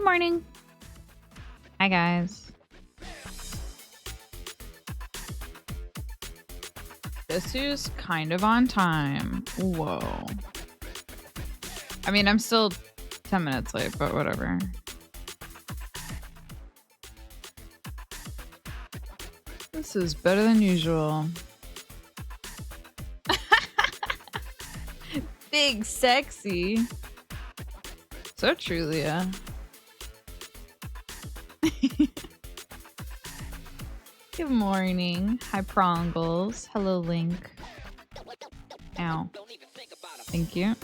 morning. Hi, guys. This is kind of on time. Whoa. I mean, I'm still 10 minutes late, but whatever. This is better than usual. Big sexy. So true, Leah. Good morning. Hi, Prongles. Hello, Link. Ow. Thank you.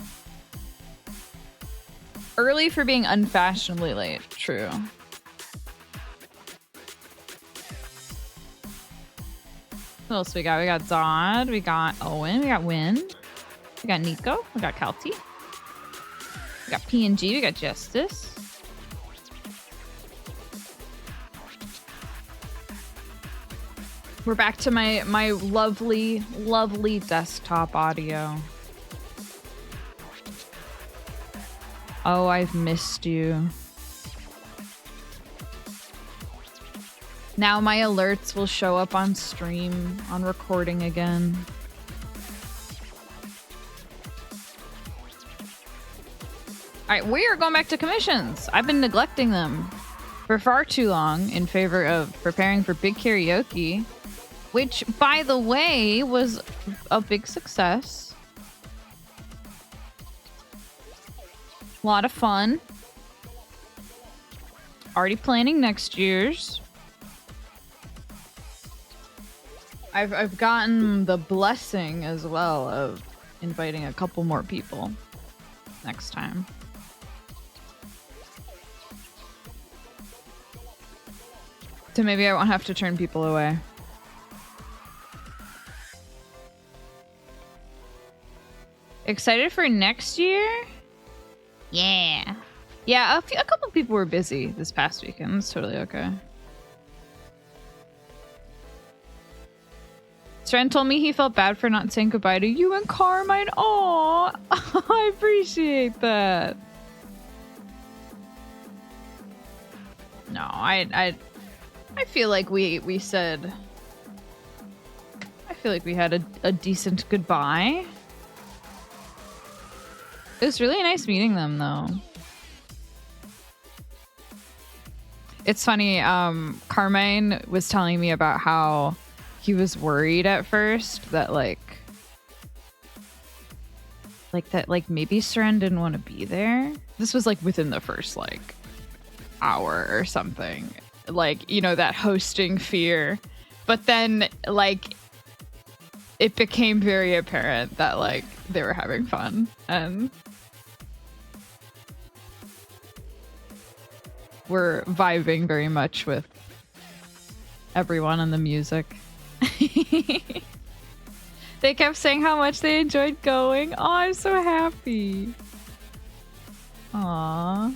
Early for being unfashionably late. True. What else we got? We got Zod. We got Owen. We got Win. We got Nico. We got Kelty. We got PNG. We got Justice. We're back to my lovely, lovely desktop audio. Oh, I've missed you. Now my alerts will show up on stream, on recording again. Alright, we are going back to commissions. I've been neglecting them for far too long in favor of preparing for big karaoke, which, by the way, was a big success. A lot of fun. Already planning next year's. I've gotten the blessing as well of inviting a couple more people next time. So maybe I won't have to turn people away. Excited for next year? Yeah. Yeah, a couple people were busy this past weekend. It's totally okay. Stren told me he felt bad for not saying goodbye to you and Carmine. Aw, I appreciate that. No, I feel like we said... I feel like we had a decent goodbye. It was really nice meeting them, though. It's funny, Carmine was telling me about how he was worried at first that maybe Seren didn't want to be there. This was like within the first hour or something. Like, you know, that hosting fear. But then it became very apparent that they were having fun and we're vibing very much with everyone and the music. They kept saying how much they enjoyed going. Oh, I'm so happy. Aww.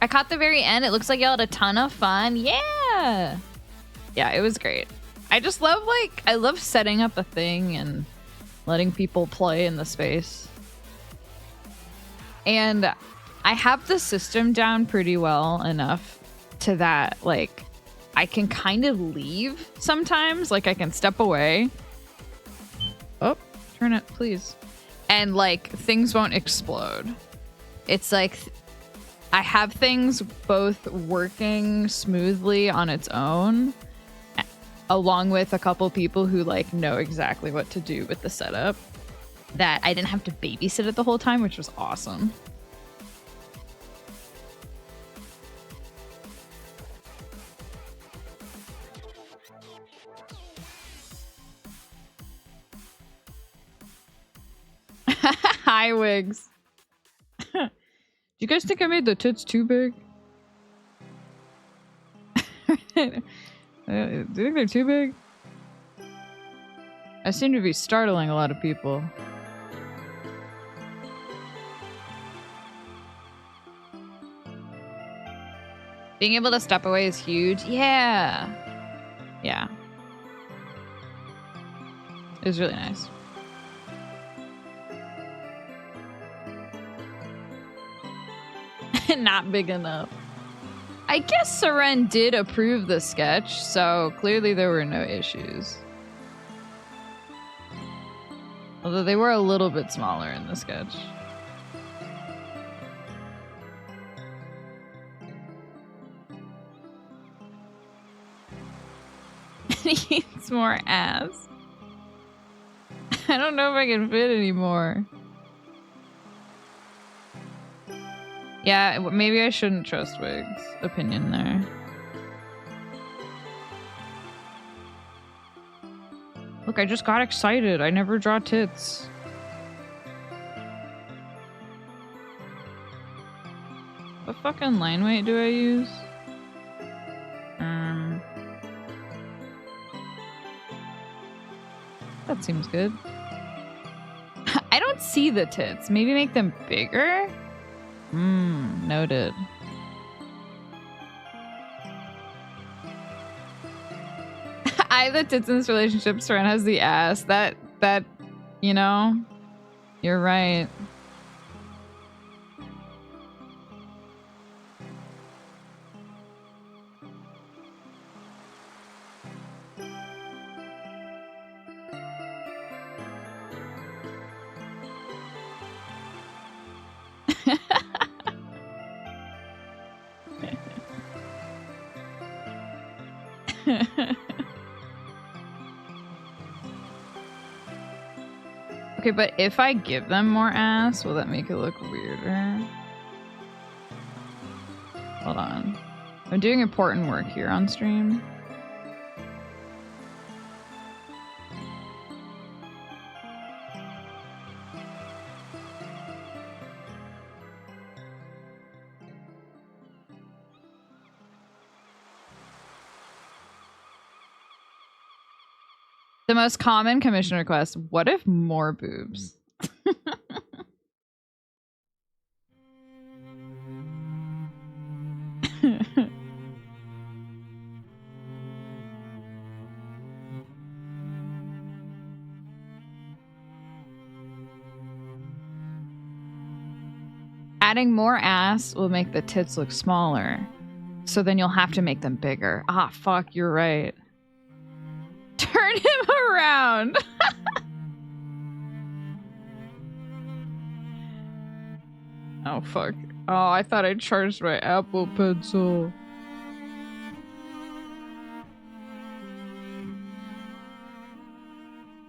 I caught the very end. It looks like y'all had a ton of fun. Yeah. Yeah, it was great. I just love I love setting up a thing and letting people play in the space. And I have the system down pretty well enough to that, I can kind of leave sometimes. I can step away. Oh, turn it, please. And, things won't explode. It's I have things both working smoothly on its own, along with a couple people who, know exactly what to do with the setup. That I didn't have to babysit it the whole time, which was awesome. Hi, Wigs. Do you guys think I made the tits too big? Do you think they're too big? I seem to be startling a lot of people. Being able to step away is huge. Yeah. Yeah. It was really nice. Not big enough. I guess Seren did approve the sketch, so clearly there were no issues. Although they were a little bit smaller in the sketch. He needs more ass. I don't know if I can fit anymore. Yeah, maybe I shouldn't trust Wig's opinion there. Look, I just got excited. I never draw tits. What fucking line weight do I use? That seems good. I don't see the tits. Maybe make them bigger? Noted. I have the tits in this relationship. Seren has the ass. That, you know, you're right. Okay, but if I give them more ass, will that make it look weirder? Hold on. I'm doing important work here on stream. The most common commission request, what if more boobs? Adding more ass will make the tits look smaller. So then you'll have to make them bigger. Ah, fuck, you're right. Turn him around. Oh, fuck. Oh, I thought I charged my Apple Pencil.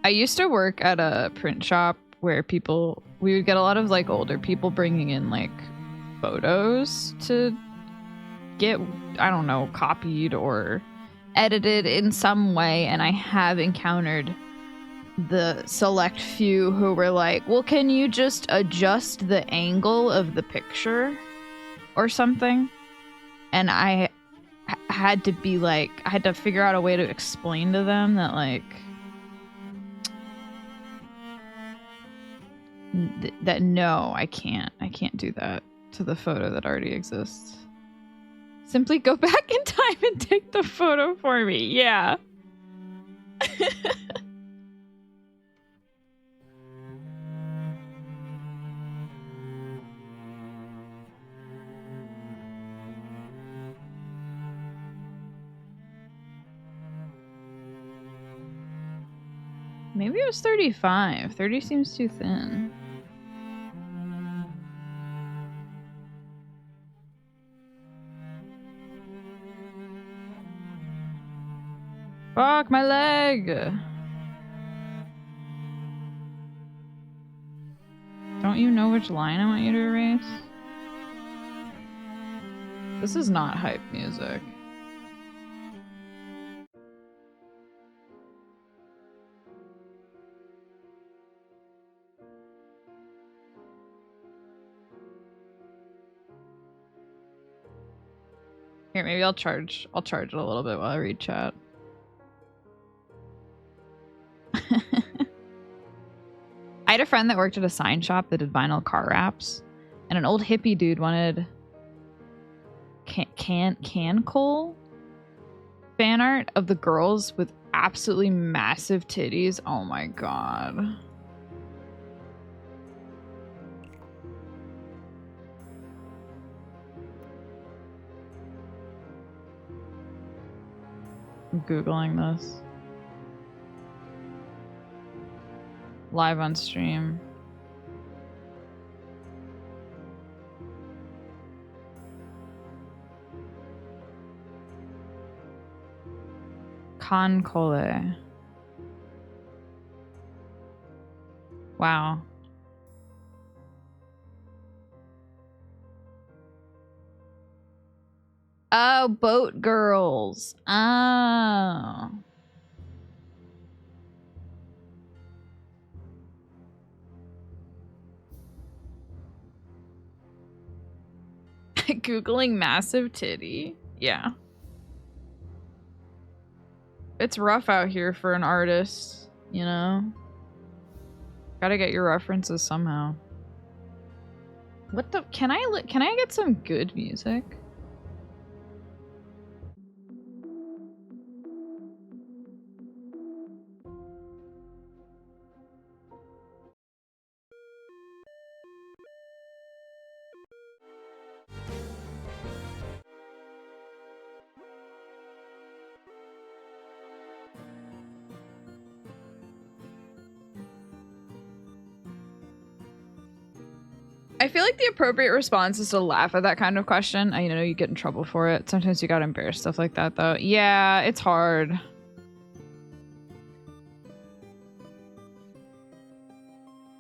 I used to work at a print shop where we would get a lot of like older people bringing in like photos to get, I don't know, copied or edited in some way, and I have encountered the select few who were like, well, can you just adjust the angle of the picture or something? And I had to be like, I had to figure out a way to explain to them that like that no, I can't do that to the photo that already exists. Simply go back in time and take the photo for me. Yeah. Maybe it was 35. 30 seems too thin. Fuck my leg! Don't you know which line I want you to erase? This is not hype music. Here, maybe I'll charge it a little bit while I read chat. I had a friend that worked at a sign shop that did vinyl car wraps, and an old hippie dude wanted can coal fan art of the girls with absolutely massive titties. Oh my god. I'm Googling this. Live on stream. Concole. Wow. Oh, boat girls. Oh. Googling massive titty. Yeah. It's rough out here for an artist, you know? Gotta get your references somehow. What the? Can I get some good music? I feel like the appropriate response is to laugh at that kind of question. I know you get in trouble for it. Sometimes you gotta embarrass stuff like that, though. Yeah, it's hard.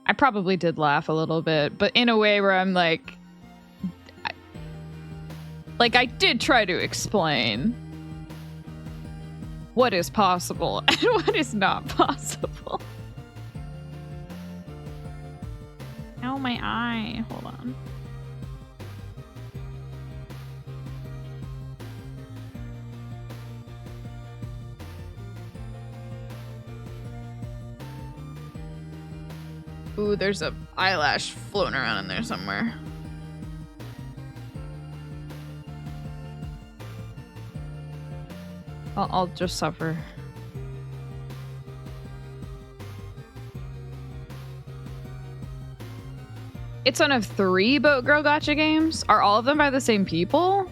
I probably did laugh a little bit, but in a way where I'm like... I did try to explain what is possible and what is not possible. Ow, my eye. Hold on. Ooh, there's a eyelash floating around in there somewhere. I'll just suffer. It's one of 3 Boat Girl Gacha games? Are all of them by the same people?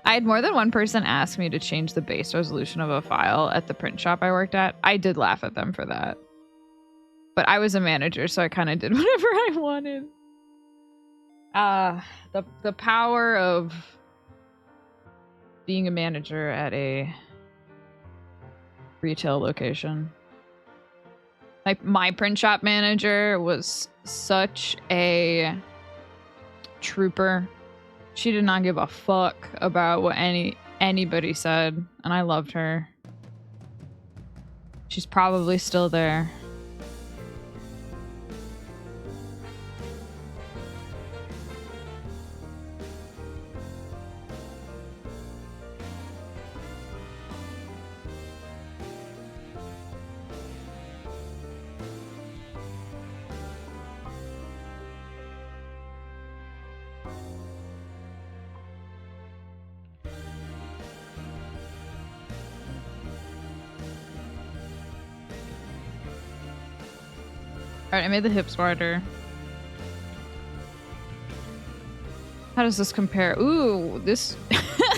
I had more than one person ask me to change the base resolution of a file at the print shop I worked at. I did laugh at them for that. But I was a manager, so I kind of did whatever I wanted. The power of being a manager at a retail location. Like, my print shop manager was such a trooper. She did not give a fuck about what anybody said, and I loved her. She's probably still there. Alright, I made the hips wider. How does this compare? Ooh, this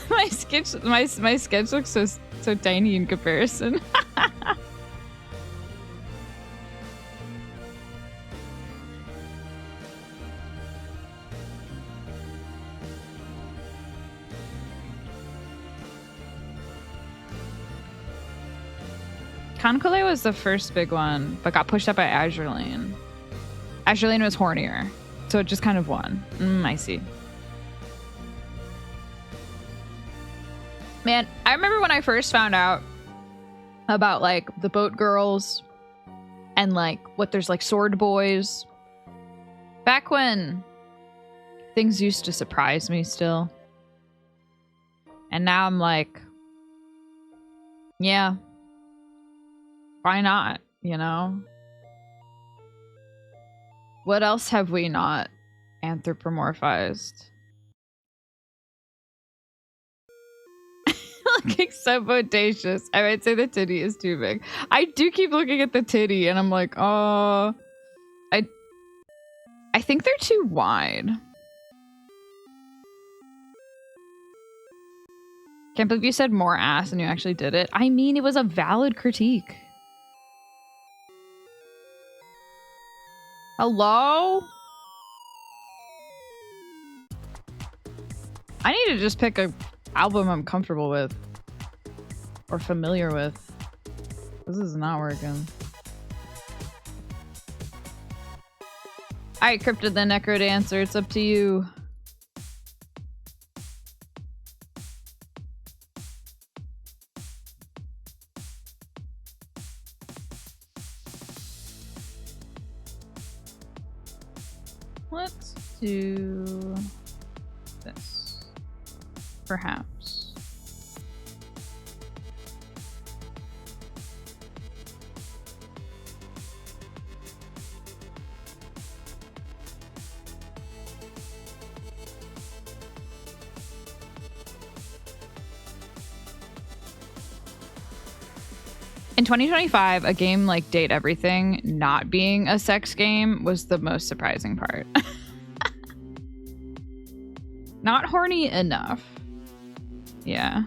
my sketch looks so tiny in comparison. Concole was the first big one, but got pushed up by Azure Lane. Azure Lane was hornier, so it just kind of won. I see. Man, I remember when I first found out about, like, the boat girls and, like, what there's, like, sword boys. Back when things used to surprise me still. And now I'm like, yeah. Why not, you know? What else have we not Anthropomorphized. Looking so bodacious. I might say the titty is too big. I do keep looking at the titty and I'm like, oh, I think they're too wide. Can't believe you said more ass and you actually did it. I mean, it was a valid critique. Hello? I need to just pick a album I'm comfortable with. Or familiar with. This is not working. Alright, Cryptid the Necro Dancer, it's up to you. Let's do this. Perhaps. In 2025, a game like Date Everything not being a sex game was the most surprising part. Not horny enough. Yeah.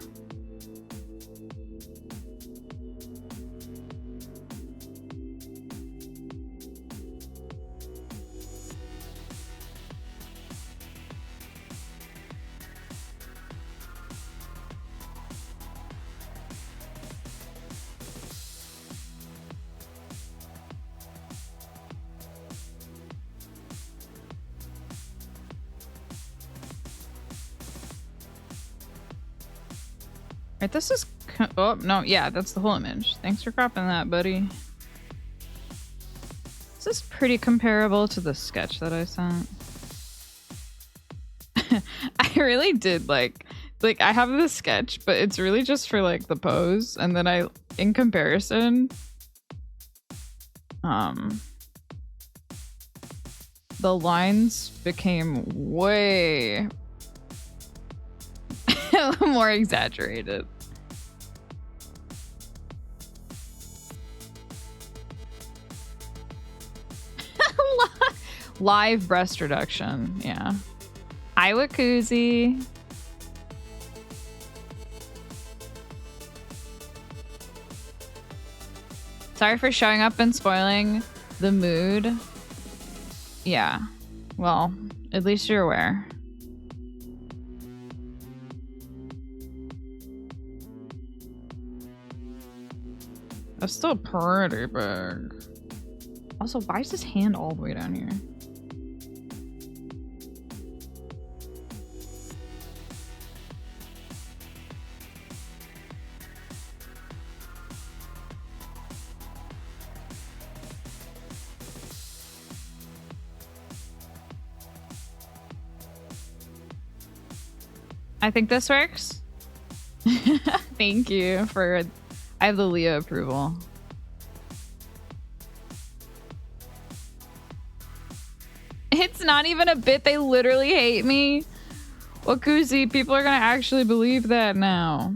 Right, this is... Oh, no, yeah, that's the whole image. Thanks for cropping that, buddy. This is pretty comparable to the sketch that I sent. I really did, like, I have this sketch, but it's really just for, like, the pose. And then I, in comparison... the lines became way... more exaggerated. Live breast reduction, yeah. Hi, Wakuzi. Sorry for showing up and spoiling the mood. Yeah, well, at least you're aware. That's still pretty big. Also, why is his hand all the way down here? I think this works. Thank you for... I have the Leah approval. It's not even a bit. They literally hate me. Wakuzi, people are gonna actually believe that now.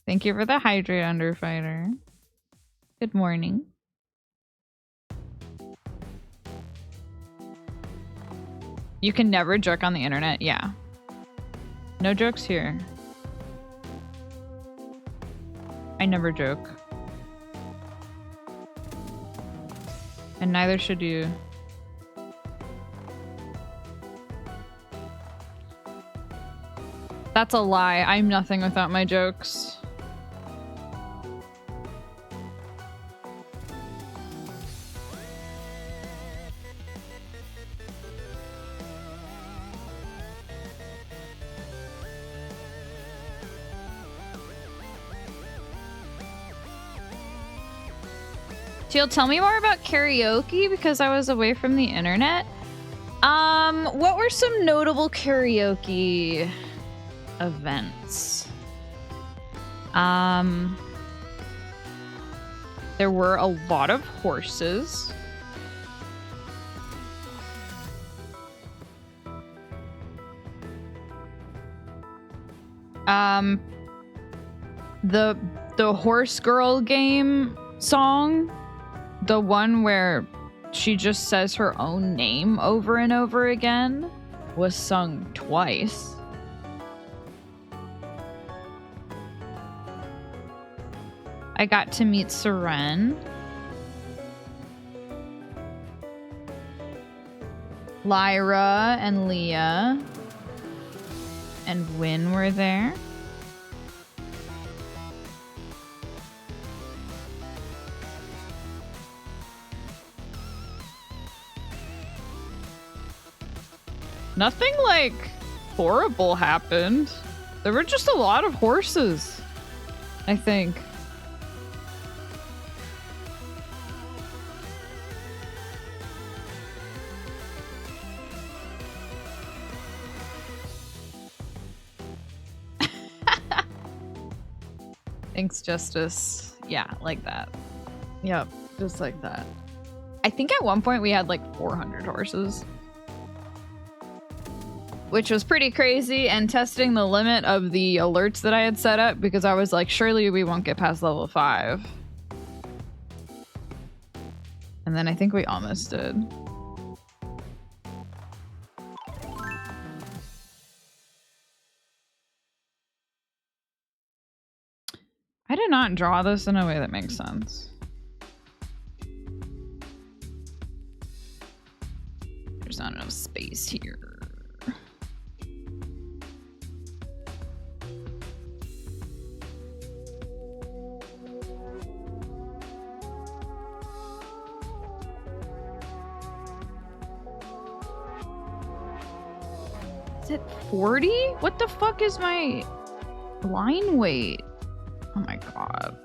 Thank you for the hydrate, Underfighter. Good morning. You can never joke on the internet? Yeah. No jokes here. I never joke. And neither should you. That's a lie. I'm nothing without my jokes. Teal, tell me more about karaoke because I was away from the internet. What were some notable karaoke events? There were a lot of horses. The horse girl game song, the one where she just says her own name over and over again, was sung twice. I got to meet Seren. Lyra and Leah and Wynn were there. Nothing like horrible happened. There were just a lot of horses, I think. Thanks, Justice. Yeah, like that. Yep, just like that. I think at one point we had like 400 horses, which was pretty crazy and testing the limit of the alerts that I had set up, because I was like, surely we won't get past level 5. And then I think we almost did. I did not draw this in a way that makes sense. There's not enough space here. Is it 40? What the fuck is my line weight? Oh my god.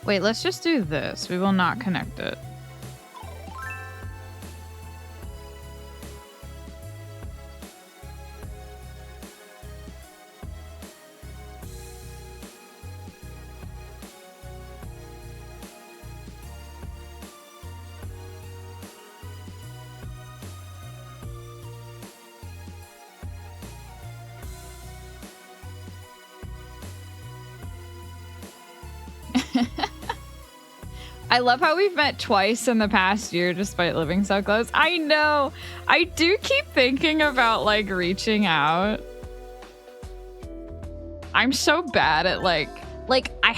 Wait, let's just do this. We will not connect it. I love how we've met twice in the past year despite living so close. I know. I do keep thinking about like reaching out. I'm so bad at like I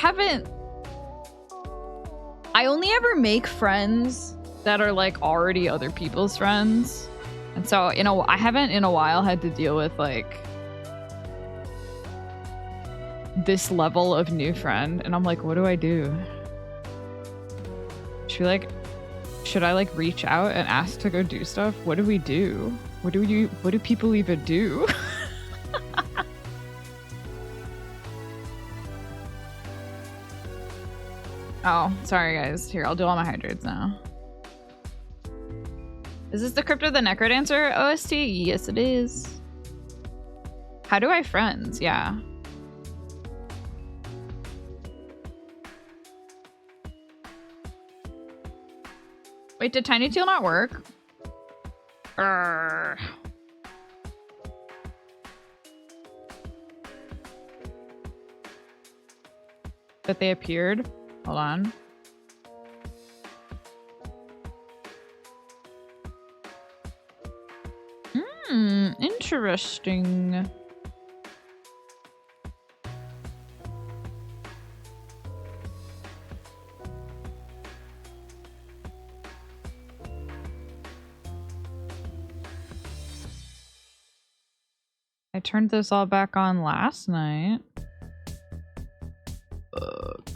only ever make friends that are like already other people's friends. And so, you know, I haven't in a while had to deal with like this level of new friend. And I'm like, what do I do? Should I like reach out and ask to go do stuff? What do we do? What do people even do? Oh, sorry guys. Here, I'll do all my hydrates now. Is this the Crypt of the Necrodancer OST? Yes, it is. How do I friends? Yeah. Wait, did Tiny Teal not work? But they appeared? Hold on. Interesting. I turned this all back on last night. Ugh.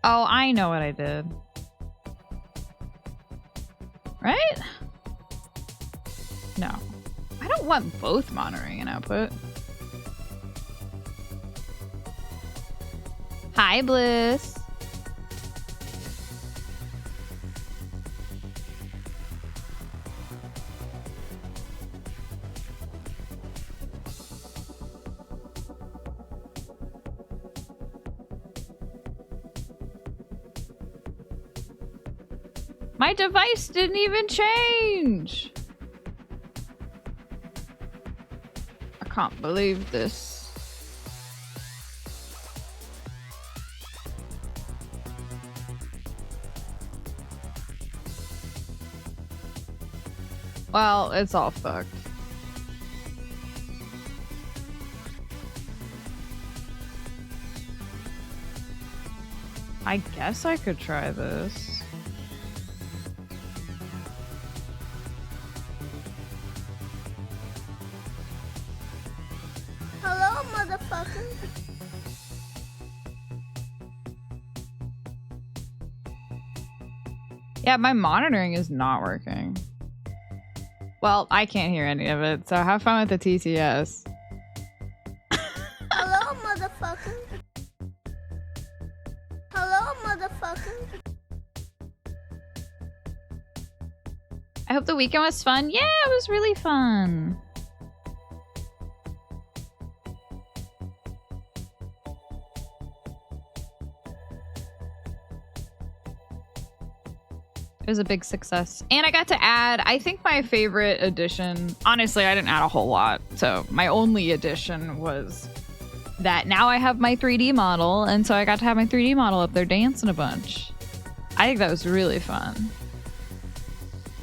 Oh, I know what I did. Right? No. I don't want both monitoring and output. Hi, Bliss. My device didn't even change. I can't believe this. Well, it's all fucked. I guess I could try this. Hello, motherfucker. Yeah, my monitoring is not working. Well, I can't hear any of it, so have fun with the TTS. Hello, motherfucker. Hello, motherfucker. I hope the weekend was fun. Yeah, it was really fun. It was a big success. And I got to add, I think my favorite addition, honestly, I didn't add a whole lot. So my only addition was that now I have my 3D model. And so I got to have my 3D model up there dancing a bunch. I think that was really fun.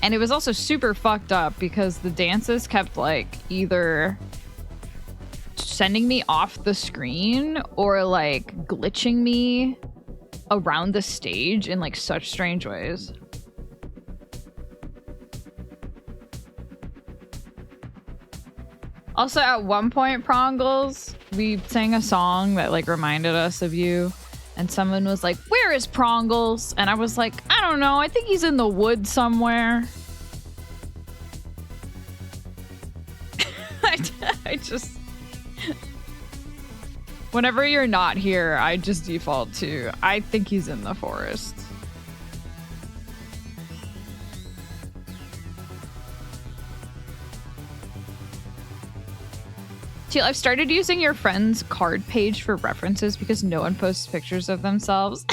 And it was also super fucked up because the dances kept like either sending me off the screen or like glitching me around the stage in like such strange ways. Also, at one point, Prongles, we sang a song that like reminded us of you, and someone was like, "Where is Prongles?" And I was like, "I don't know. I think he's in the woods somewhere." I just, whenever you're not here, I just default to, I think he's in the forest. Teal, I've started using your friend's card page for references because no one posts pictures of themselves.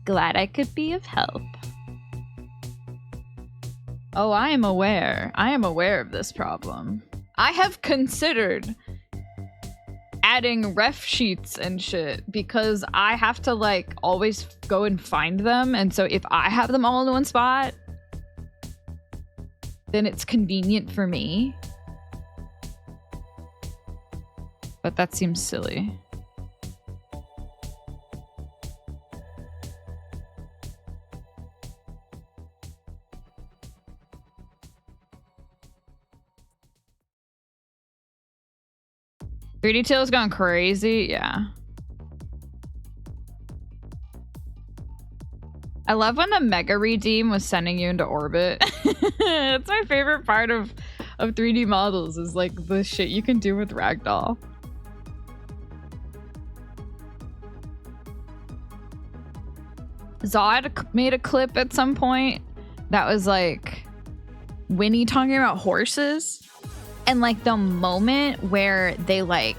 Glad I could be of help. Oh, I am aware. I am aware of this problem. I have considered adding ref sheets and shit because I have to like always go and find them. And so if I have them all in one spot, then it's convenient for me. But that seems silly. "3D Tail's gone crazy." Yeah. I love when the Mega Redeem was sending you into orbit. It's my favorite part of 3D models is like the shit you can do with Ragdoll. Zod made a clip at some point that was like Winnie talking about horses, and like the moment where they like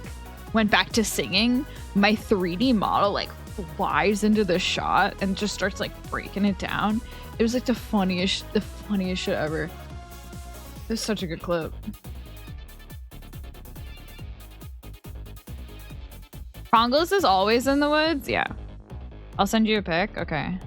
went back to singing, my 3D model like flies into the shot and just starts like breaking it down. It was like the funniest shit ever. It was such a good clip. Prongles is always in the woods? Yeah. I'll send you a pic. Okay.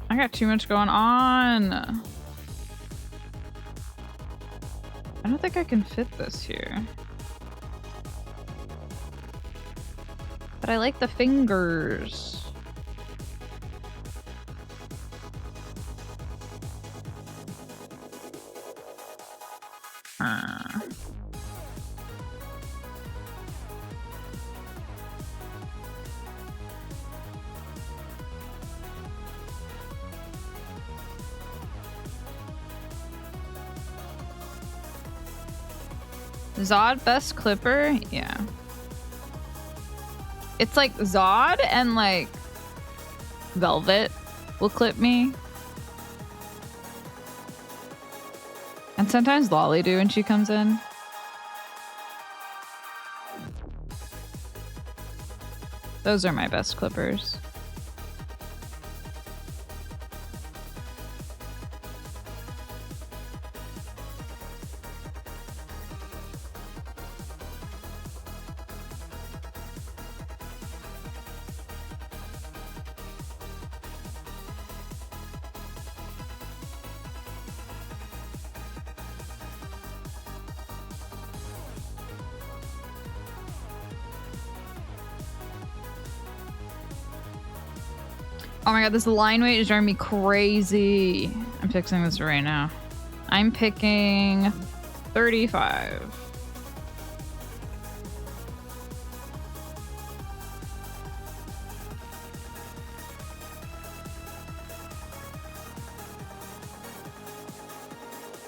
I got too much going on. I don't think I can fit this here. But I like the fingers. Zod best clipper? Yeah. It's like Zod and like Velvet will clip me. And sometimes Lolly do when she comes in. Those are my best clippers. Oh my god, this line weight is driving me crazy. I'm fixing this right now. I'm picking 35.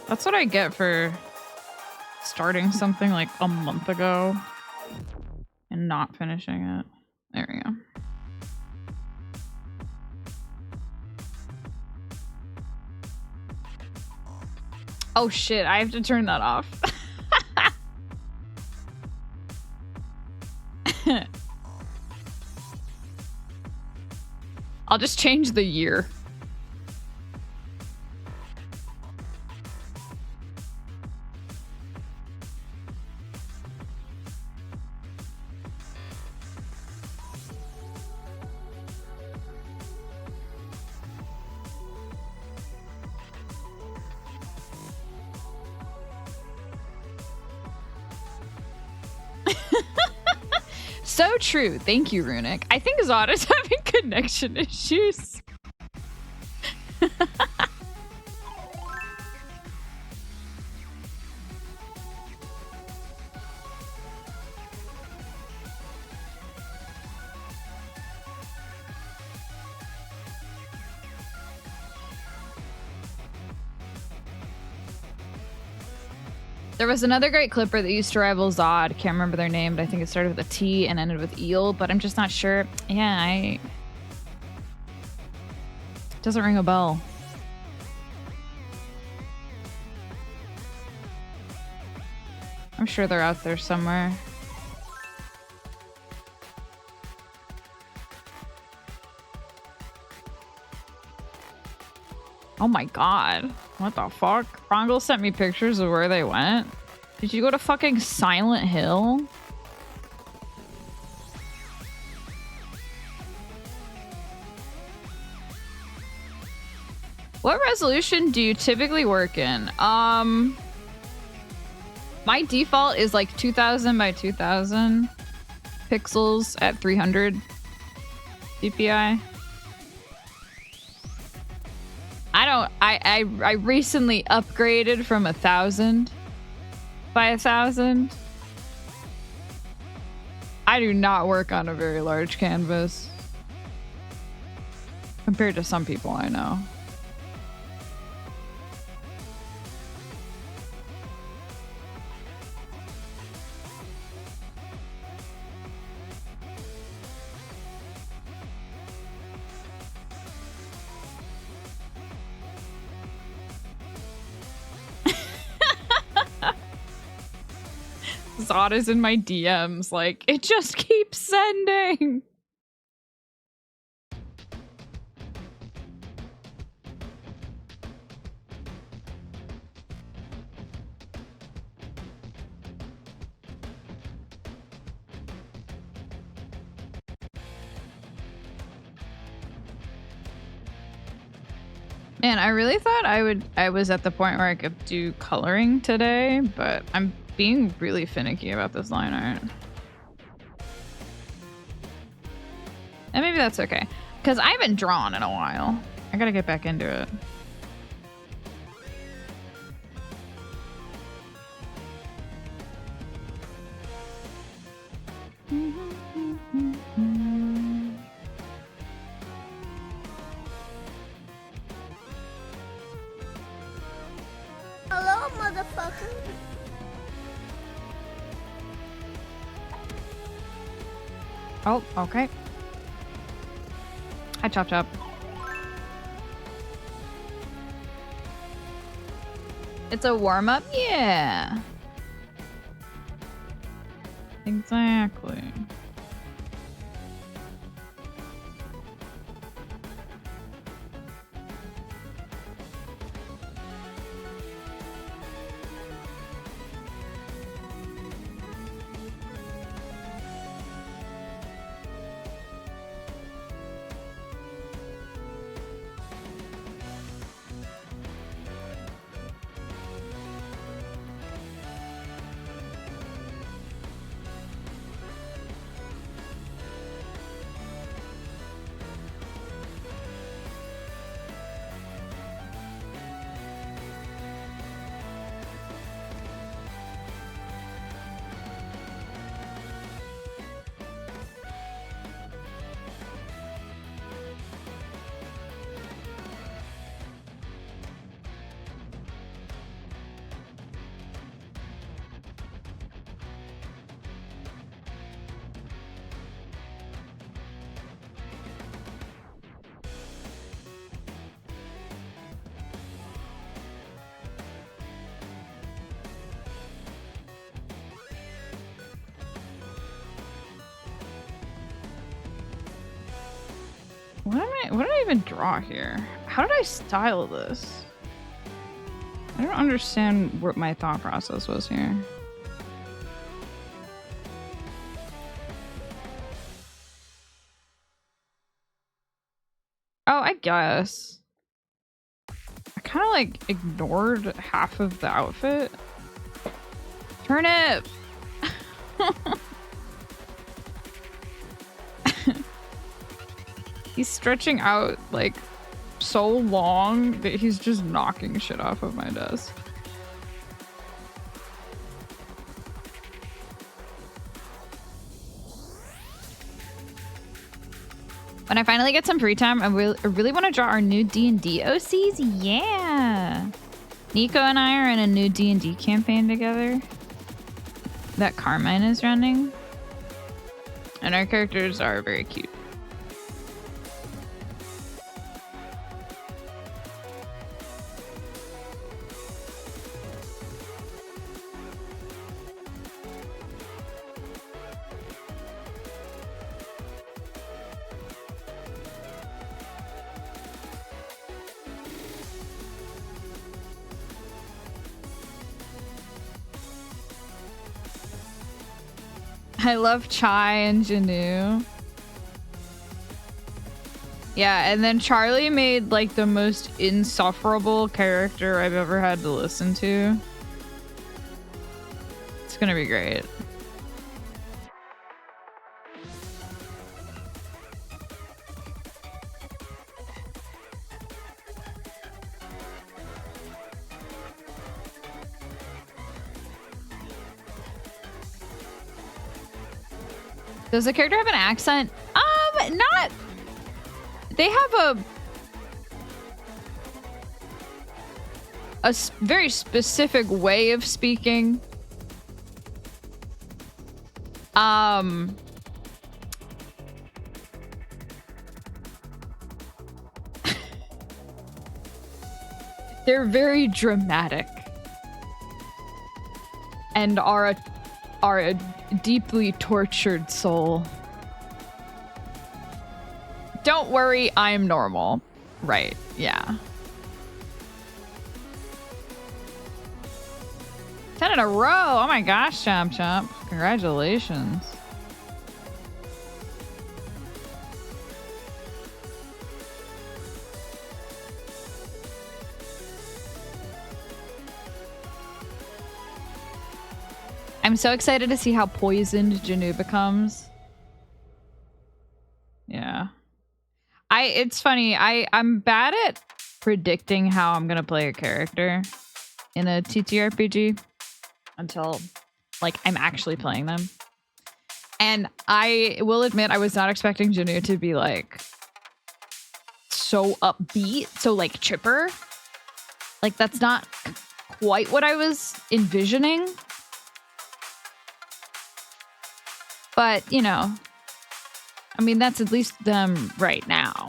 That's what I get for starting something like a month ago and not finishing it. There we go. Oh shit, I have to turn that off. I'll just change the year. So true. Thank you, Runic. I think Zod is having connection issues. There was another great clipper that used to rival Zod. Can't remember their name, but I think it started with a T and ended with eel, but I'm just not sure. Yeah, doesn't ring a bell. I'm sure they're out there somewhere. Oh my god. What the fuck? Rongle sent me pictures of where they went. Did you go to fucking Silent Hill? What resolution do you typically work in? My default is like 2000 by 2000 pixels at 300 DPI. I recently upgraded from 1000 by 1000. I do not work on a very large canvas compared to some people I know. Zod is in my DMs, like, it just keeps sending. Man, I really thought I was at the point where I could do coloring today, but I'm being really finicky about this line art. And maybe that's okay, because I haven't drawn in a while. I gotta get back into it. Hello, motherfucker. Oh, okay. Hi, Chop Chop. It's a warm-up? Yeah. Exactly. What did I even draw here? How did I style this? I don't understand what my thought process was here. Oh, I guess. I kind of like ignored half of the outfit. Turnip! He's stretching out like so long that he's just knocking shit off of my desk. When I finally get some free time, I really want to draw our new D&D OCs. Yeah. Nico and I are in a new D&D campaign together that Carmine is running. And our characters are very cute. I love Chai and Janu. Yeah, and then Charlie made like the most insufferable character I've ever had to listen to. It's gonna be great. Does the character have an accent? Not. They have a very specific way of speaking. They're very dramatic and are a deeply tortured soul. Don't worry, I'm normal. Right, yeah. 10 in a row. Oh my gosh, Chomp Chomp. Congratulations. I'm so excited to see how poisoned Janu becomes. Yeah. It's funny. I'm bad at predicting how I'm gonna play a character in a TTRPG until like I'm actually playing them. And I will admit I was not expecting Janu to be like so upbeat, so like chipper. Like that's not quite what I was envisioning. But, you know, I mean, that's at least them right now.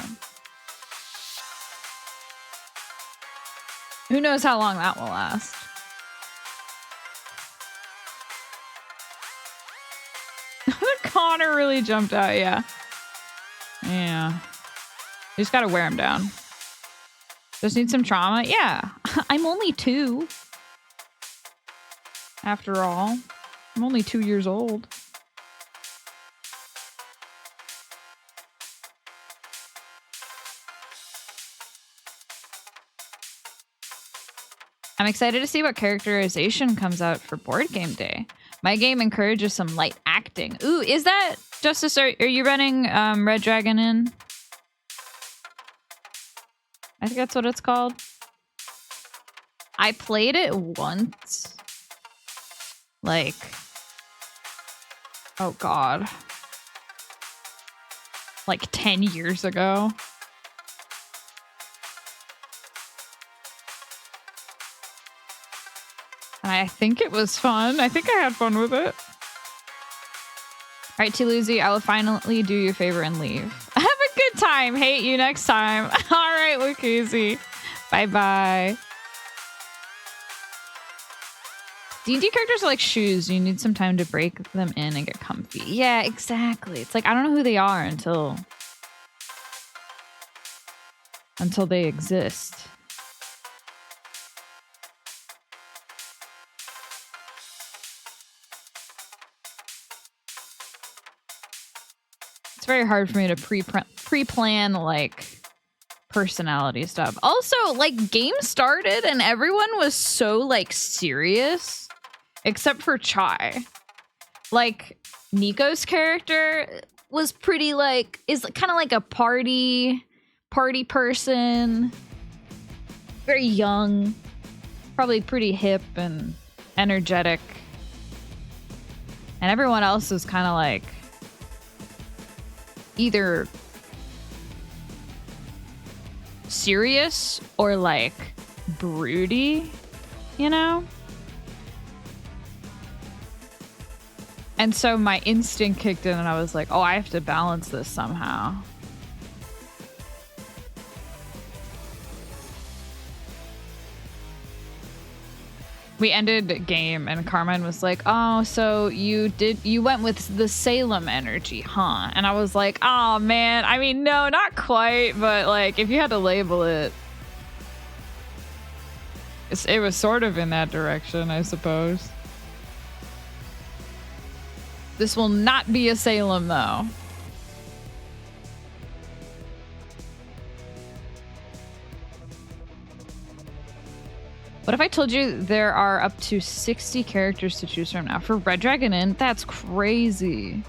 Who knows how long that will last? Connor really jumped out, yeah. Yeah. You just gotta wear him down. Just need some trauma? Yeah. I'm only 2. After all. I'm only 2 years old. I'm excited to see what characterization comes out for board game day. My game encourages some light acting. Ooh, is that Justice? Are you running Red Dragon in? I think that's what it's called. I played it once. Like, oh god. Like 10 years ago. And I think it was fun. I think I had fun with it. All right, Tiluzi, I will finally do you a favor and leave. Have a good time. Hate you next time. All right, Wikuzi. Bye-bye. D&D characters are like shoes. You need some time to break them in and get comfy. Yeah, exactly. It's like, I don't know who they are until they exist. It's very hard for me to pre-plan like personality stuff. Also, like, game started and everyone was so like serious except for Chai. Like, Nico's character was pretty like, is kind of like a party person, very young, probably pretty hip and energetic, and everyone else was kind of like either serious or like broody, you know? And so my instinct kicked in and I was like, oh, I have to balance this somehow. We ended the game and Carmine was like, oh, so you went with the Salem energy, huh? And I was like, oh man, I mean, no, not quite, but like if you had to label it, it was sort of in that direction, I suppose. This will not be a Salem though. What if I told you there are up to 60 characters to choose from now? For Red Dragon Inn, that's crazy.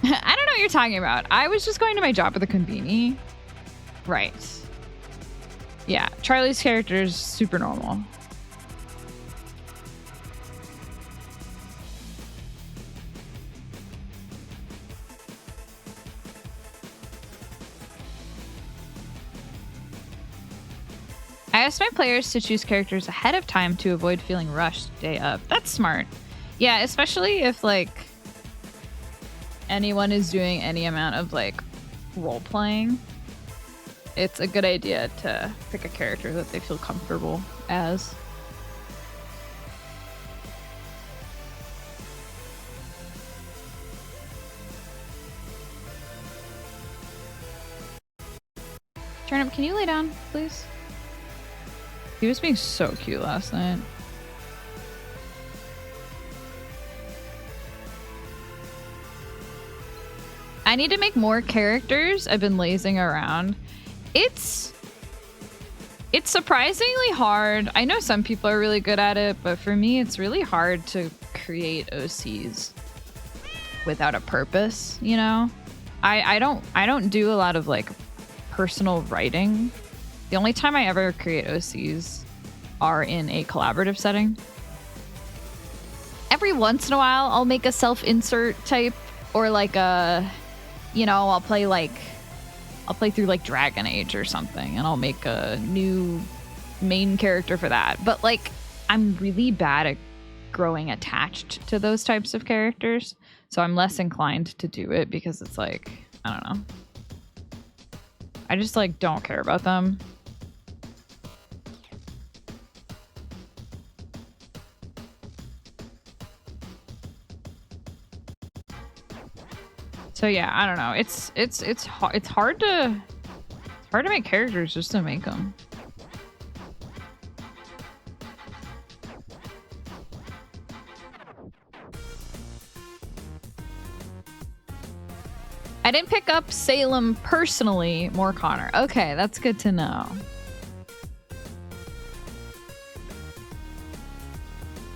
I don't know what you're talking about. I was just going to my job at the Konbini. Right. Yeah, Charlie's character is super normal. I asked my players to choose characters ahead of time to avoid feeling rushed day of. That's smart. Yeah, especially if like anyone is doing any amount of like role playing. It's a good idea to pick a character that they feel comfortable as. Turnip, can you lay down, please? He was being so cute last night. I need to make more characters. I've been lazing around. It's surprisingly hard. I know some people are really good at it, but for me, it's really hard to create OCs without a purpose, you know? I don't do a lot of like personal writing. The only time I ever create OCs are in a collaborative setting. Every once in a while, I'll make a self-insert type or like a, you know, I'll play through like Dragon Age or something and I'll make a new main character for that. But like, I'm really bad at growing attached to those types of characters. So I'm less inclined to do it because it's like, I don't know. I just like don't care about them. So yeah, I don't know. It's hard to make characters just to make them. I didn't pick up Salem personally, more Connor. Okay, that's good to know.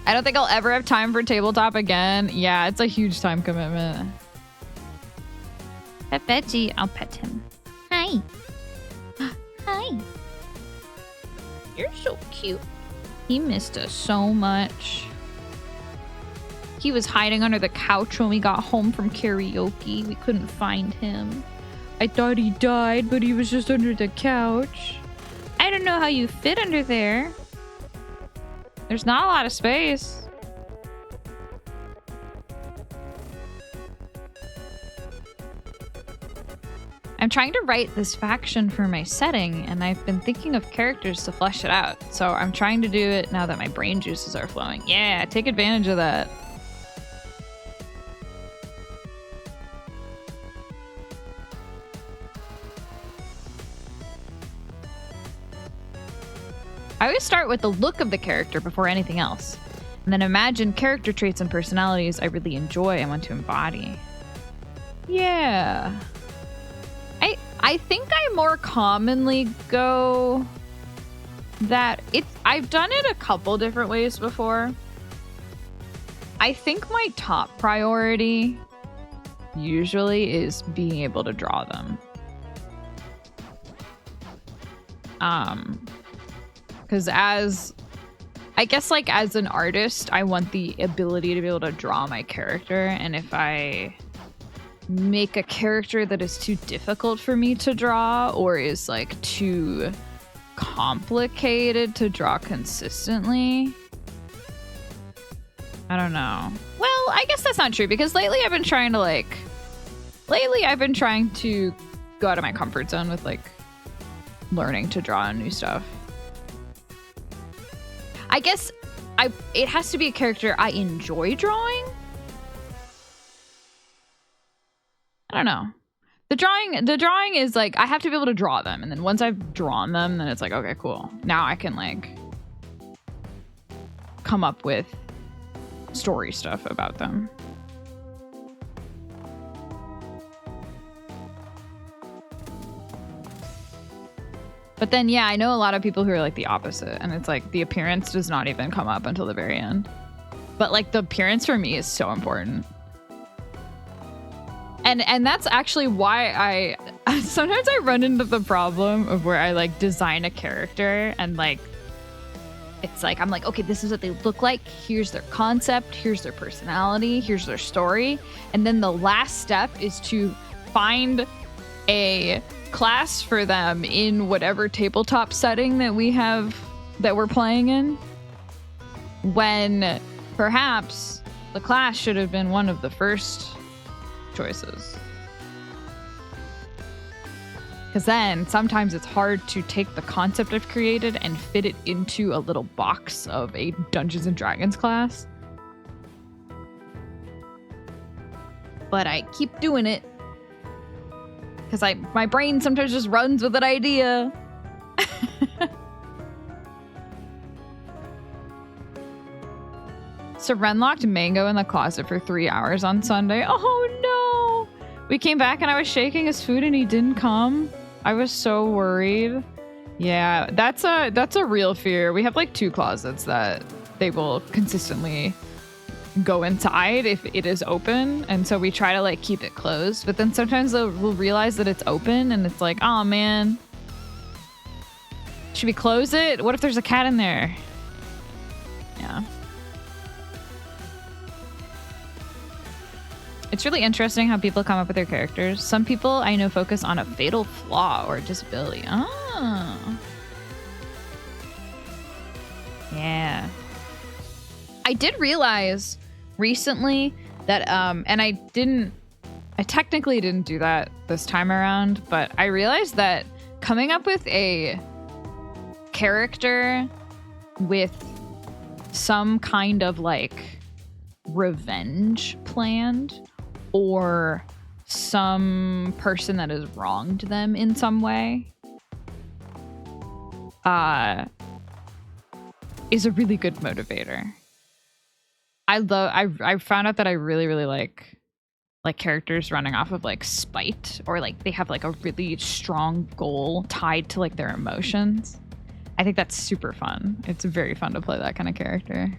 I don't think I'll ever have time for tabletop again. Yeah, it's a huge time commitment. Pet Veggie, I'll pet him. Hi. Hi. You're so cute. He missed us so much. He was hiding under the couch when we got home from karaoke. We couldn't find him. I thought he died, but he was just under the couch. I don't know how you fit under there. There's not a lot of space. I'm trying to write this faction for my setting, and I've been thinking of characters to flesh it out. So I'm trying to do it now that my brain juices are flowing. Yeah, take advantage of that. I always start with the look of the character before anything else, and then imagine character traits and personalities I really enjoy and want to embody. Yeah. I think I more commonly go that I've done it a couple different ways before. I think my top priority usually is being able to draw them. Because as an artist, I want the ability to be able to draw my character, and if I make a character that is too difficult for me to draw or is like too complicated to draw consistently, I don't know. Well, I guess that's not true, because lately I've been trying to go out of my comfort zone with like learning to draw new stuff. I guess it has to be a character I enjoy drawing. I don't know. The drawing is like, I have to be able to draw them, and then once I've drawn them, then it's like, okay, cool. Now I can like come up with story stuff about them. But then, yeah, I know a lot of people who are like the opposite, and it's like the appearance does not even come up until the very end. But like the appearance for me is so important. And that's actually why sometimes I run into the problem of where I like design a character and like it's like I'm like, okay, this is what they look like. Here's their concept, here's their personality, here's their story. And then the last step is to find a class for them in whatever tabletop setting that we're playing in. When perhaps the class should have been one of the first choices. Because then sometimes it's hard to take the concept I've created and fit it into a little box of a Dungeons and Dragons class. But I keep doing it because my brain sometimes just runs with an idea. Seren locked Mango in the closet for 3 hours on Sunday. Oh no! We came back and I was shaking his food and he didn't come. I was so worried. Yeah, that's a real fear. We have like 2 closets that they will consistently go inside if it is open, and so we try to like keep it closed, but then sometimes we'll realize that it's open and it's like, oh man, should we close it? What if there's a cat in there? Yeah. It's really interesting how people come up with their characters. Some people I know focus on a fatal flaw or a disability. Oh. Yeah. I did realize recently that and I technically didn't do that this time around, but I realized that coming up with a character with some kind of like revenge planned, or some person that has wronged them in some way, is a really good motivator. I found out that I really like characters running off of like spite, or like they have like a really strong goal tied to like their emotions. I think that's super fun. It's very fun to play that kind of character.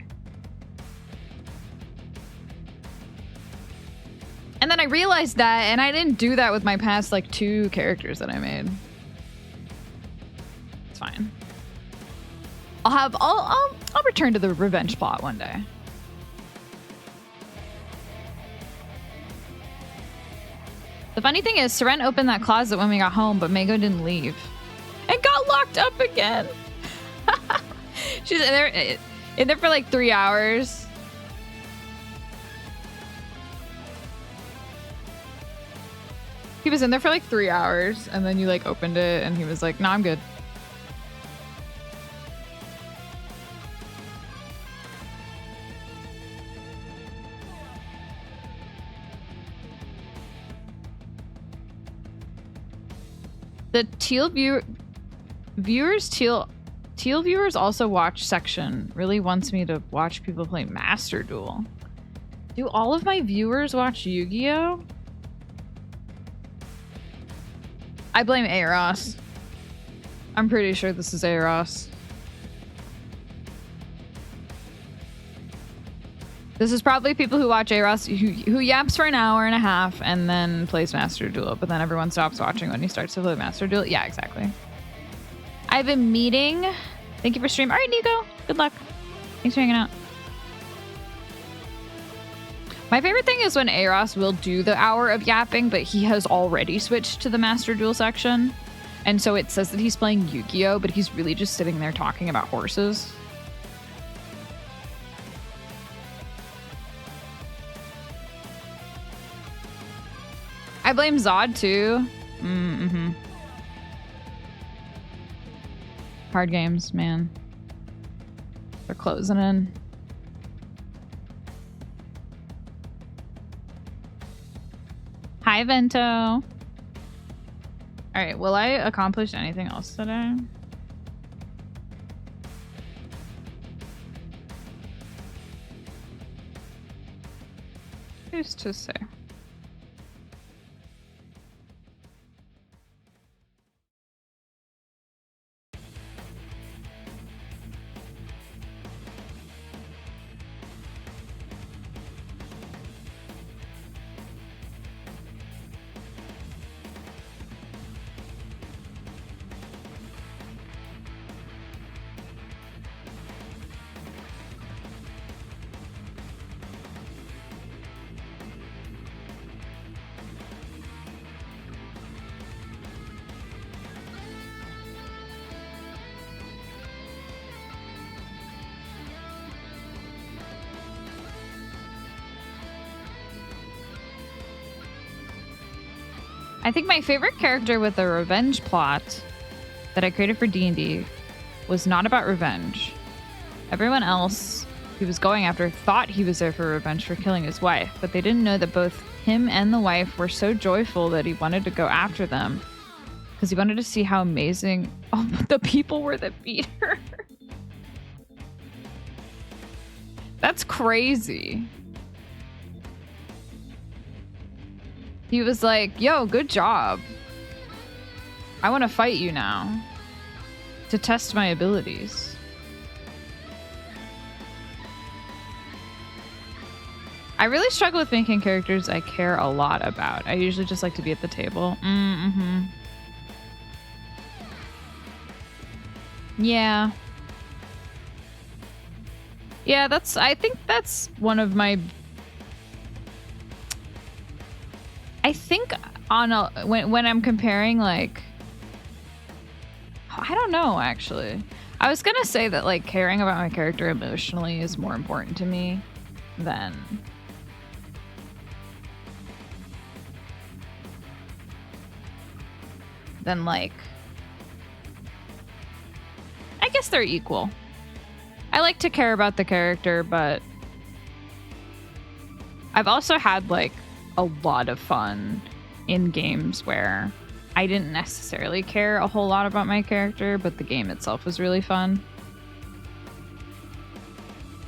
And then I realized that, and I didn't do that with my past like 2 characters that I made. It's fine. I'll return to the revenge plot one day. The funny thing is, Seren opened that closet when we got home, but Mego didn't leave. And got locked up again. She's in there for like 3 hours. He was in there for like 3 hours, and then you like opened it, and he was like, "No, I'm good." The teal viewers also watch section really wants me to watch people play Master Duel. Do all of my viewers watch Yu-Gi-Oh? I blame Aros. I'm pretty sure this is Aros. This is probably people who watch Aros who yaps for an hour and a half and then plays Master Duel, but then everyone stops watching when he starts to play Master Duel. Yeah, exactly. I have a meeting. Thank you for stream. All right, Nico. Good luck. Thanks for hanging out. My favorite thing is when Aros will do the hour of yapping, but he has already switched to the Master Duel section. And so it says that he's playing Yu-Gi-Oh, but he's really just sitting there talking about horses. I blame Zod too. Mm-hmm. Hard games, man. They're closing in. Hi, Vento. All right, will I accomplish anything else today? Who's to say? I think my favorite character with the revenge plot that I created for D&D was not about revenge. Everyone else he was going after thought he was there for revenge for killing his wife, but they didn't know that both him and the wife were so joyful that he wanted to go after them because he wanted to see how amazing the people were that beat her. That's crazy. He was like, yo, good job. I want to fight you now to test my abilities. I really struggle with making characters I care a lot about. I usually just like to be at the table. Mm-hmm. Yeah. Yeah, I think that's one of my... I think when I'm comparing, like, I don't know, actually. I was gonna say that like caring about my character emotionally is more important to me than like, I guess they're equal. I like to care about the character, but I've also had like a lot of fun in games where I didn't necessarily care a whole lot about my character, but the game itself was really fun.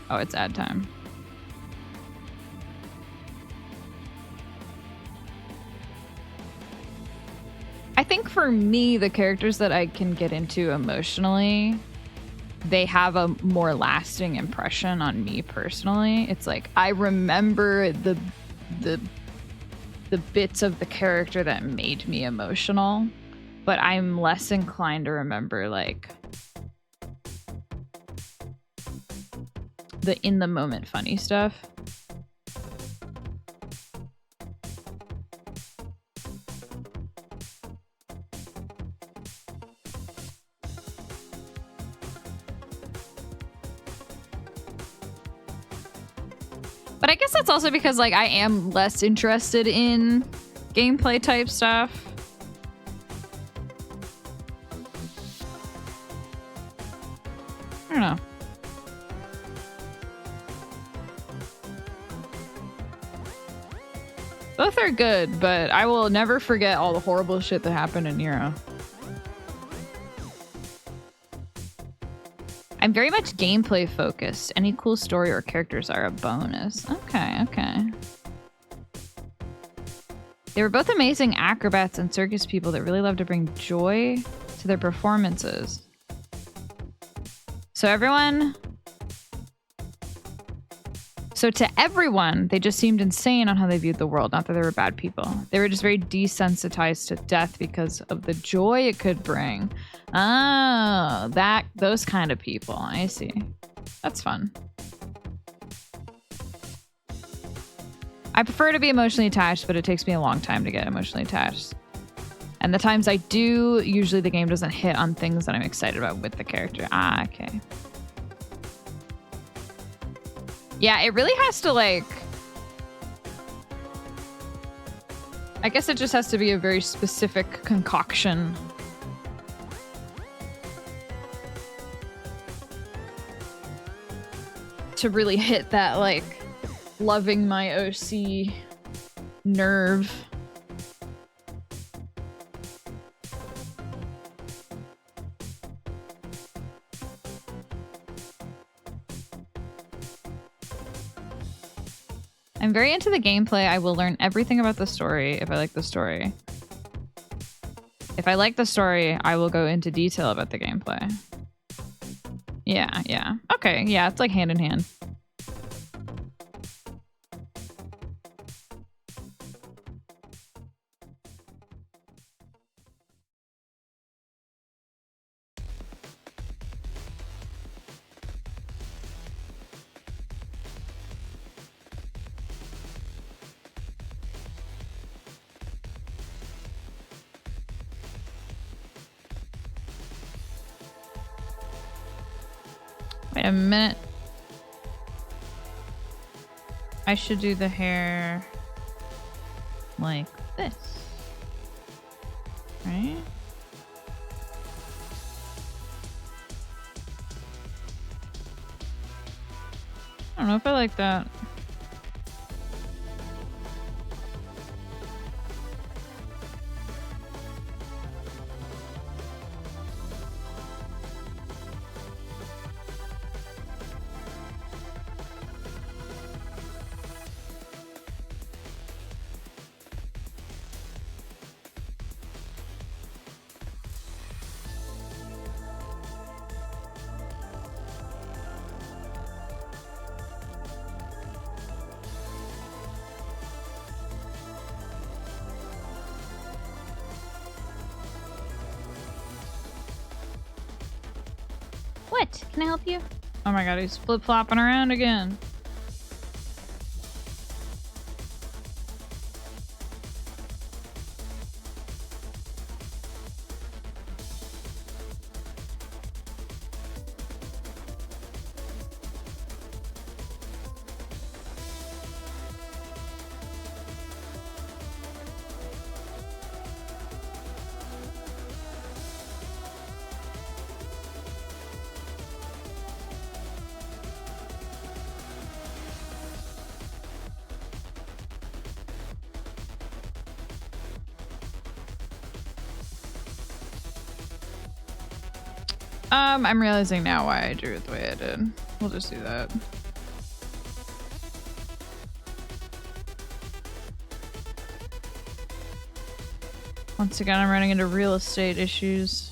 Oh, it's ad time. I think for me, the characters that I can get into emotionally, they have a more lasting impression on me personally. It's like I remember the bits of the character that made me emotional, but I'm less inclined to remember like the in the moment funny stuff. But I guess that's also because like I am less interested in gameplay type stuff. I don't know. Both are good, but I will never forget all the horrible shit that happened in Nero. I'm very much gameplay focused. Any cool story or characters are a bonus. Okay. They were both amazing acrobats and circus people that really love to bring joy to their performances. So to everyone, they just seemed insane on how they viewed the world. Not that they were bad people. They were just very desensitized to death because of the joy it could bring. Oh, those kind of people. I see. That's fun. I prefer to be emotionally attached, but it takes me a long time to get emotionally attached. And the times I do, usually the game doesn't hit on things that I'm excited about with the character. Ah, okay. Yeah, it really has to like... I guess it just has to be a very specific concoction. To really hit that like loving my OC nerve. I'm very into the gameplay. I will learn everything about the story if I like the story. If I like the story, I will go into detail about the gameplay. Yeah. Okay, yeah, it's like hand in hand. Wait a minute. I should do the hair like this. Right? I don't know if I like that. What? Can I help you? Oh my god, he's flip-flopping around again. I'm realizing now why I drew it the way I did. We'll just do that. Once again, I'm running into real estate issues.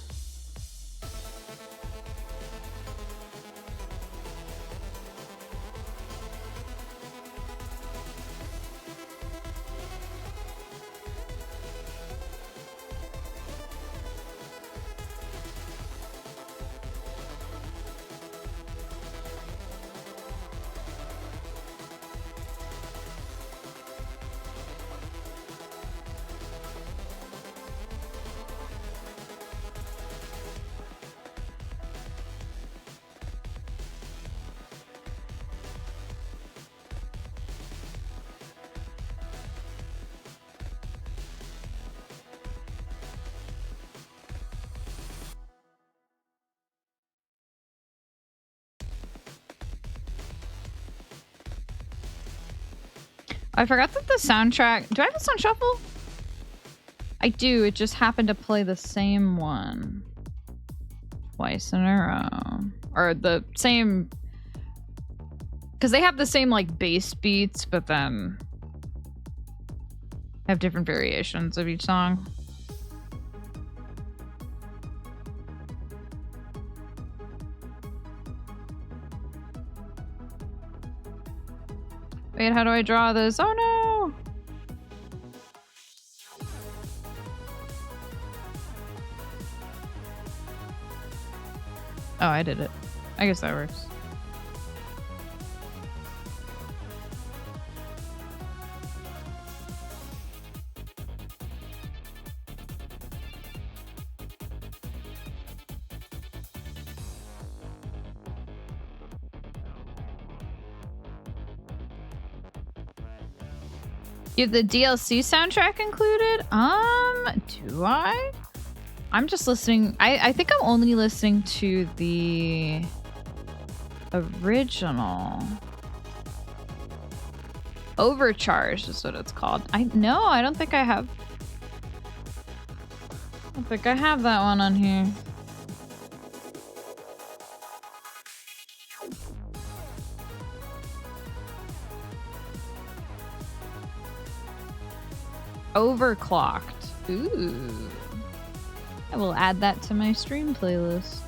I forgot that the soundtrack... Do I have this on shuffle? I do. It just happened to play the same one twice in a row. Or the same... Because they have the same, like, bass beats, but then have different variations of each song. Wait, how do I draw this? Oh no! Oh, I did it. I guess that works. You have the DLC soundtrack included? Do I? I'm just listening. I think I'm only listening to the original. Overcharged is what it's called. I don't think I have. I don't think I have that one on here. Overclocked. Ooh. I will add that to my stream playlist.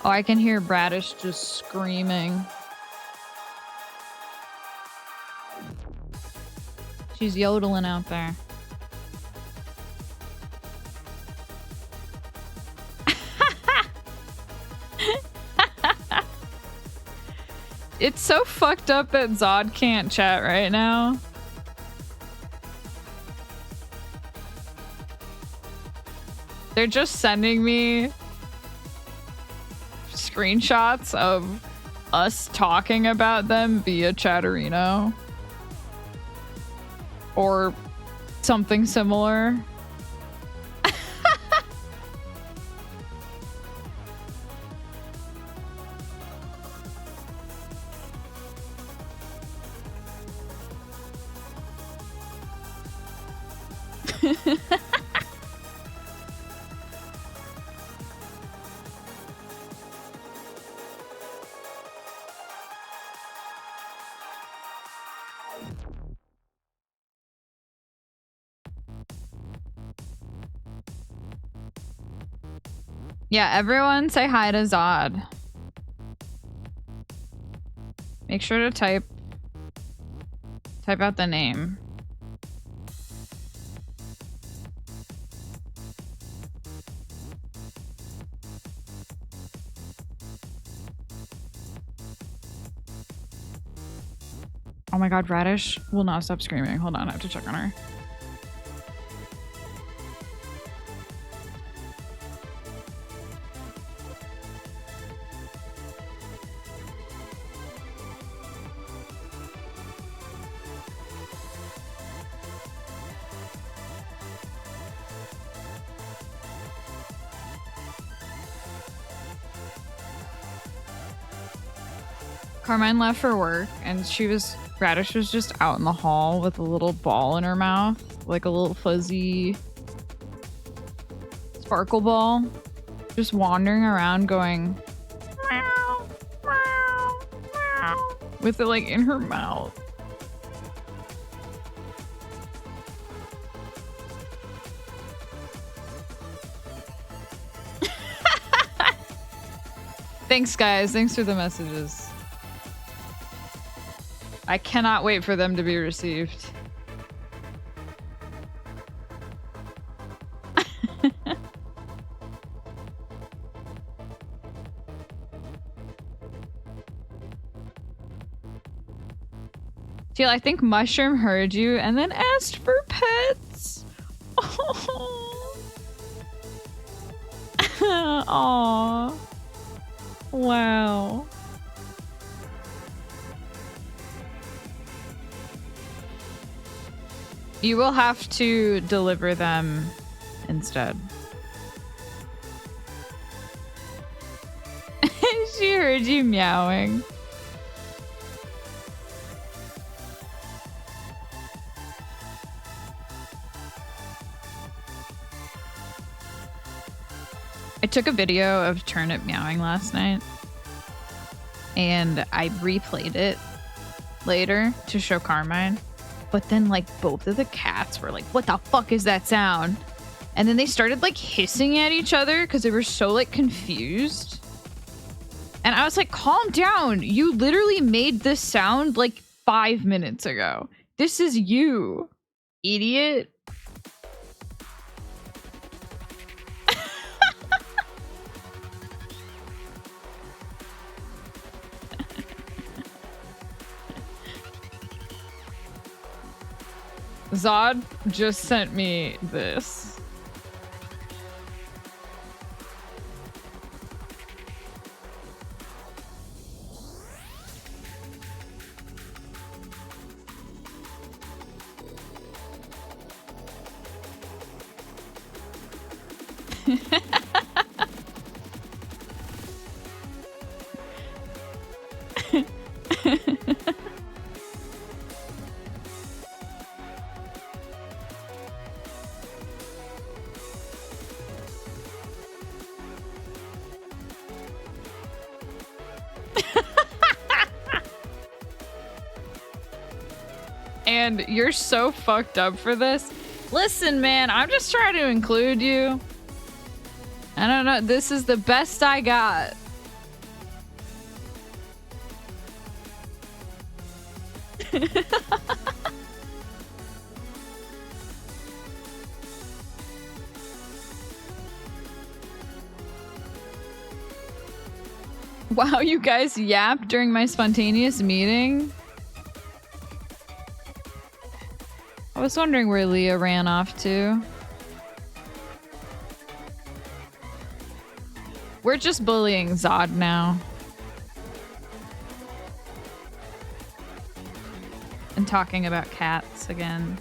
Oh, I can hear Bradish just screaming. She's yodeling out there. It's so fucked up that Zod can't chat right now. They're just sending me screenshots of us talking about them via Chatterino. Or something similar. Yeah, everyone say hi to Zod. Make sure to type out the name. Oh my god, Radish will not stop screaming. Hold on, I have to check on her. Carmine left for work and Radish was just out in the hall with a little ball in her mouth, like a little fuzzy sparkle ball, just wandering around going meow, meow, meow, with it like in her mouth. Thanks, guys. Thanks for the messages. I cannot wait for them to be received. Teal, I think Mushroom heard you and then asked for pets. Aww. Wow. You will have to deliver them instead. She heard you meowing. I took a video of Turnip meowing last night and I replayed it later to show Carmine. But then like both of the cats were like, what the fuck is that sound? And then they started like hissing at each other because they were so like confused. And I was like, calm down. You literally made this sound like 5 minutes ago. This is you, idiot. Zod just sent me this. And you're so fucked up for this. Listen, man, I'm just trying to include you. I don't know. This is the best I got. Wow, you guys yapped during my spontaneous meeting? I was wondering where Leah ran off to. We're just bullying Zod now. And talking about cats again.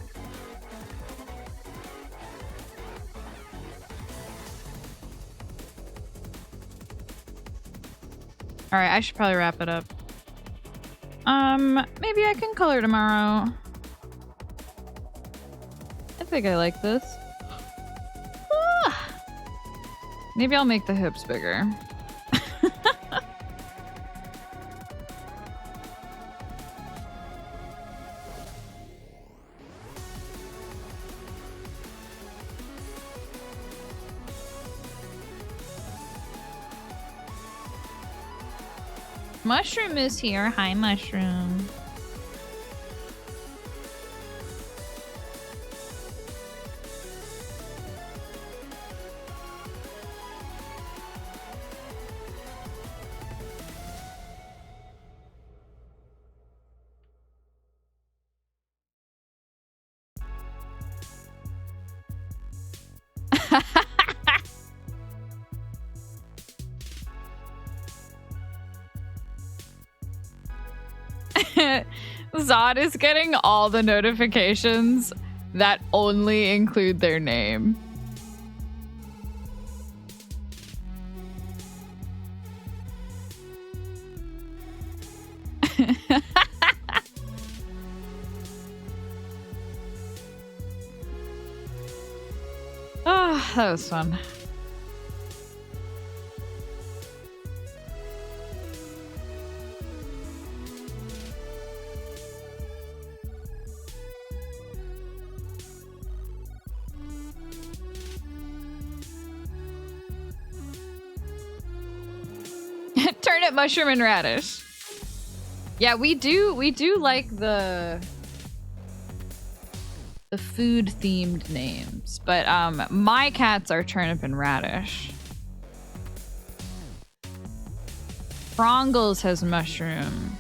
Alright, I should probably wrap it up. Maybe I can color tomorrow. I think I like this. Ah! Maybe I'll make the hips bigger. Mushroom is here. Hi, Mushroom. Zod is getting all the notifications that only include their name. Ah, that was fun. Turnip, mushroom, and radish. Yeah, we do like the food themed names, but my cats are turnip and radish. Frongles has mushroom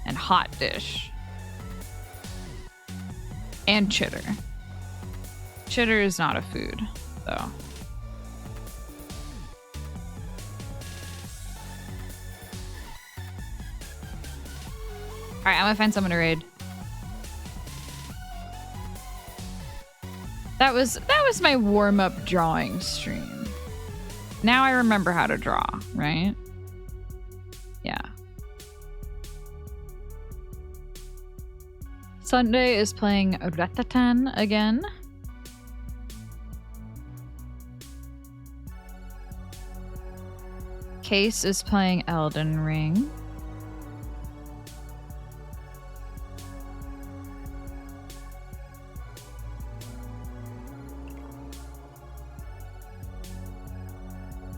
and hot dish. And chitter. Chitter is not a food, though. Alright, I'm gonna find someone to raid. That was my warm-up drawing stream. Now I remember how to draw, right? Yeah. Sunday is playing Ratatan again. Case is playing Elden Ring.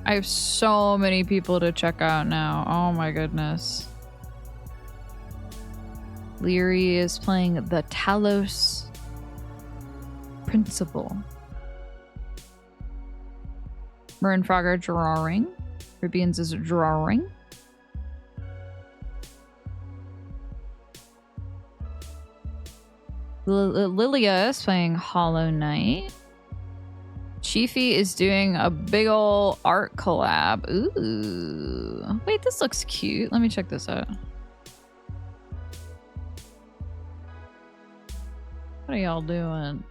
I have so many people to check out now. Oh my goodness. Leary is playing the Talos Principle. Marin Frogger drawing. Rubians is drawing. Lilia is playing Hollow Knight. Chiefy is doing a big ol' art collab. Ooh. Wait, this looks cute. Let me check this out. What are y'all doing?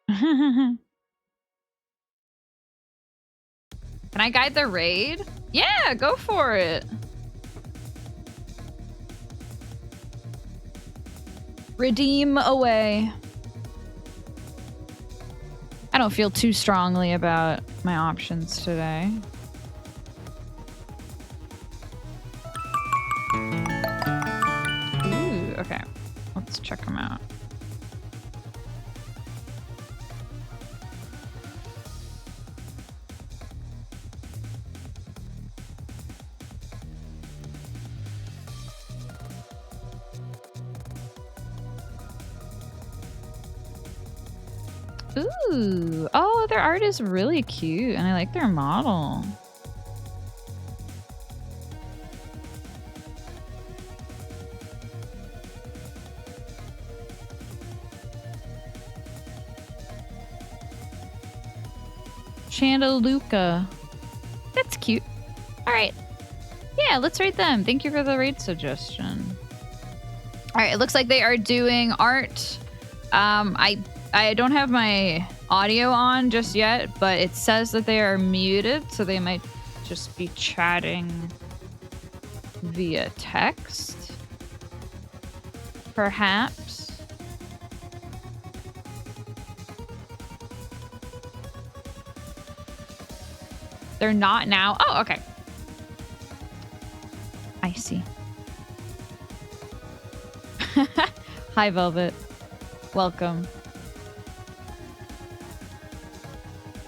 Can I guide the raid? Yeah, go for it. Redeem away. I don't feel too strongly about my options today. Ooh, okay. Let's check them out. Ooh. Oh, their art is really cute, and I like their model. Chandaluca. That's cute. All right. Yeah, let's rate them. Thank you for the raid suggestion. All right, it looks like they are doing art. I don't have my audio on just yet, but it says that they are muted, so they might just be chatting via text. Perhaps. They're not now. Oh, okay. I see. Hi, Velvet. Welcome.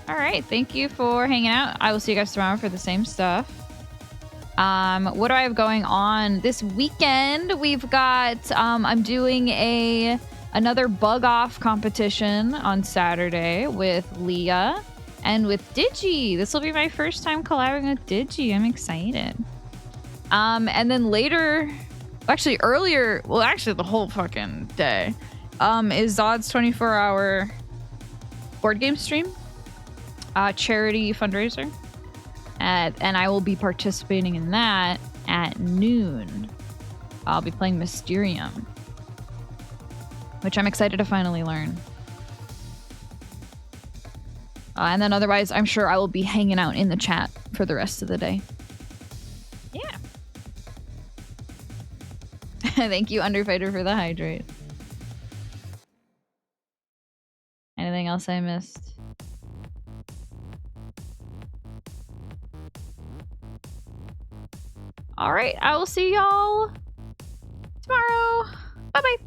All right, thank you for hanging out. I will see you guys tomorrow for the same stuff. What do I have going on this weekend? We've got I'm doing another bug off competition on Saturday with Leah and with Digi. This will be my first time collabing with Digi. I'm excited. And then later, actually earlier, well, actually the whole fucking day, is Zod's 24-hour board game stream. Charity fundraiser, and I will be participating in that at noon. I'll be playing Mysterium, which I'm excited to finally learn. And then otherwise, I'm sure I will be hanging out in the chat for the rest of the day. Yeah. Thank you, Underfighter, for the hydrate. Anything else else I missed? All right, I will see y'all tomorrow. Bye bye.